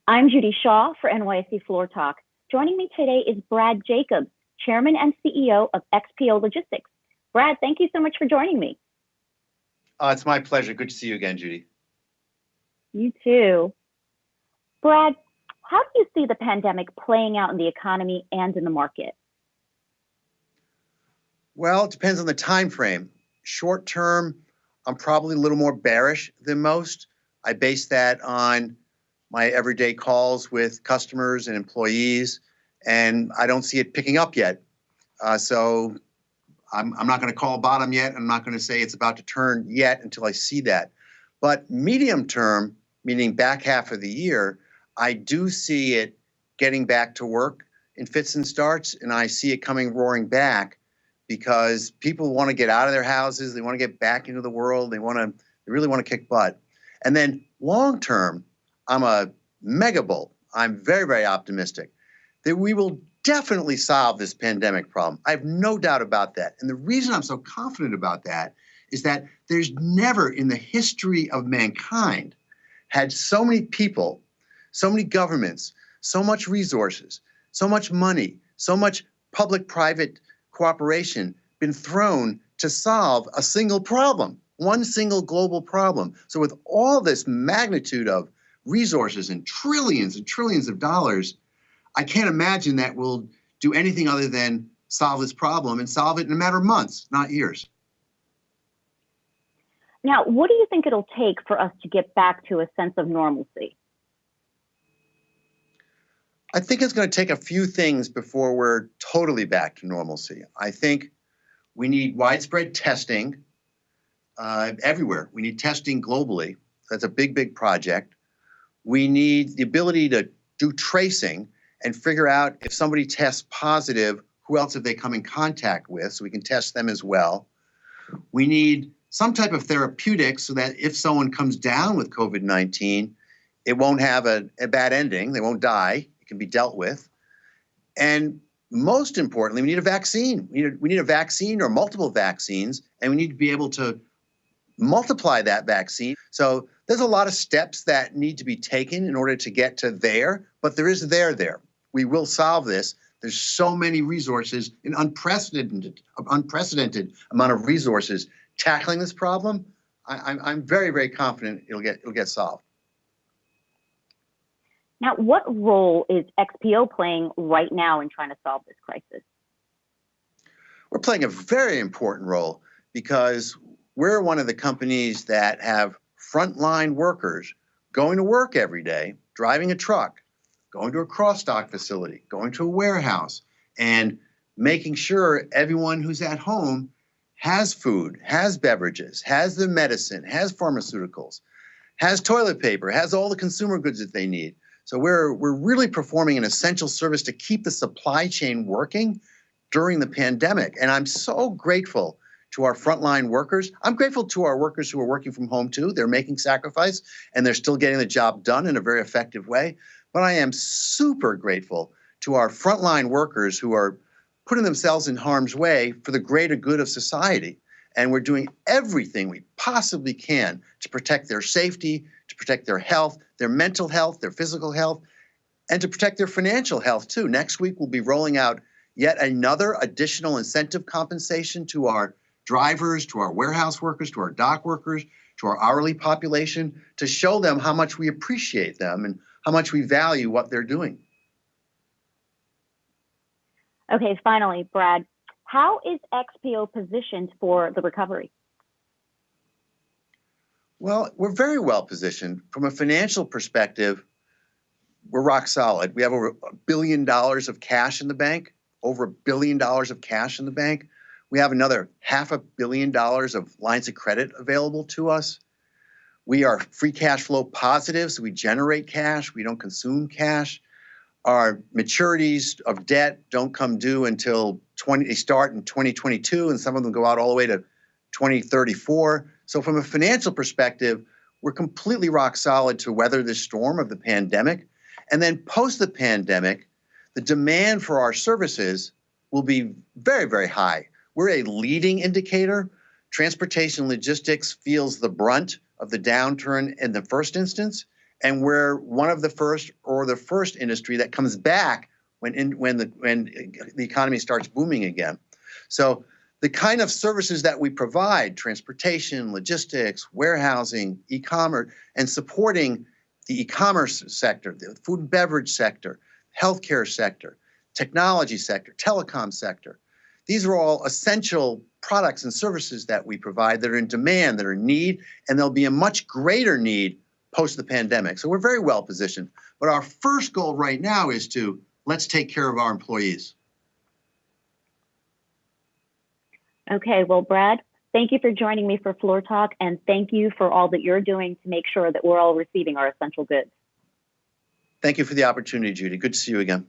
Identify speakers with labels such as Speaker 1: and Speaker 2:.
Speaker 1: I'm Judy Shaw for NYSE Floor Talk. Joining me today is Brad Jacobs, Chairman and CEO of XPO Logistics. Brad, thank you so much for joining me.
Speaker 2: It's my pleasure. Good to see you again, Judy.
Speaker 1: You too. Brad, how do you see the pandemic playing out in the economy and in the market?
Speaker 2: Well, it depends on the time frame. Short term, I'm probably a little more bearish than most. I base that on my everyday calls with customers and employees, and I don't see it picking up yet. So I'm not going to call a bottom yet. I'm not going to say it's about to turn yet until I see that. But medium term, meaning back half of the year, I do see it getting back to work in fits and starts, and I see it coming roaring back because people want to get out of their houses. They want to get back into the world. They really want to kick butt. And then long term, I'm a mega bull. I'm very, very optimistic that we will definitely solve this pandemic problem. I have no doubt about that. And the reason I'm so confident about that is that there's never in the history of mankind had so many people, so many governments, so much resources, so much money, so much public-private cooperation been thrown to solve a single problem, one single global problem. So with all this magnitude of resources and trillions of dollars, I can't imagine that we'll do anything other than solve this problem and solve it in a matter of months, not years.
Speaker 1: Now, what do you think it'll take for us to get back to a sense of normalcy?
Speaker 2: I think it's going to take a few things before we're totally back to normalcy. I think we need widespread testing everywhere. We need testing globally. That's a big, big project. We need the ability to do tracing and figure out if somebody tests positive, who else have they come in contact with, so we can test them as well. We need some type of therapeutic so that if someone comes down with COVID-19, it won't have a bad ending. They won't die. It can be dealt with. And most importantly, we need a vaccine. We need a vaccine or multiple vaccines, and we need to be able to multiply that vaccine. So there's a lot of steps that need to be taken in order to get to there, but there is there. We will solve this. There's so many resources, an unprecedented amount of resources tackling this problem. I'm very, very confident it'll get solved.
Speaker 1: Now, what role is XPO playing right now in trying to solve this crisis?
Speaker 2: We're playing a very important role because we're one of the companies that have frontline workers going to work every day, driving a truck, going to a cross-dock facility, going to a warehouse, and making sure everyone who's at home has food, has beverages, has the medicine, has pharmaceuticals, has toilet paper, has all the consumer goods that they need. So we're really performing an essential service to keep the supply chain working during the pandemic. And I'm so grateful to our frontline workers. I'm grateful to our workers who are working from home too. They're making sacrifice and they're still getting the job done in a very effective way. But I am super grateful to our frontline workers who are putting themselves in harm's way for the greater good of society. And we're doing everything we possibly can to protect their safety, to protect their health, their mental health, their physical health, and to protect their financial health too. Next week, we'll be rolling out yet another additional incentive compensation to our drivers, to our warehouse workers, to our dock workers, to our hourly population, to show them how much we appreciate them and how much we value what they're doing.
Speaker 1: Okay, finally, Brad, how is XPO positioned for the recovery?
Speaker 2: Well, we're very well positioned. From a financial perspective, we're rock solid. We have over $1 billion of cash in the bank, over $1 billion of cash in the bank. We have another $500 million of lines of credit available to us. We are free cash flow positive, so we generate cash. We don't consume cash. Our maturities of debt don't come due until they start in 2022, and some of them go out all the way to 2034. So from a financial perspective, we're completely rock solid to weather this storm of the pandemic. And then post the pandemic, the demand for our services will be very, very high. We're a leading indicator. Transportation logistics feels the brunt of the downturn in the first instance, and we're one of the first or the first industry that comes back when the economy starts booming again. So the kind of services that we provide, transportation, logistics, warehousing, e-commerce, and supporting the e-commerce sector, the food and beverage sector, healthcare sector, technology sector, telecom sector. These are all essential products and services that we provide that are in demand, that are in need, and there'll be a much greater need post the pandemic. So we're very well positioned. But our first goal right now is to let's take care of our employees.
Speaker 1: Okay, well, Brad, thank you for joining me for Floor Talk, and thank you for all that you're doing to make sure that we're all receiving our essential goods.
Speaker 2: Thank you for the opportunity, Judy. Good to see you again.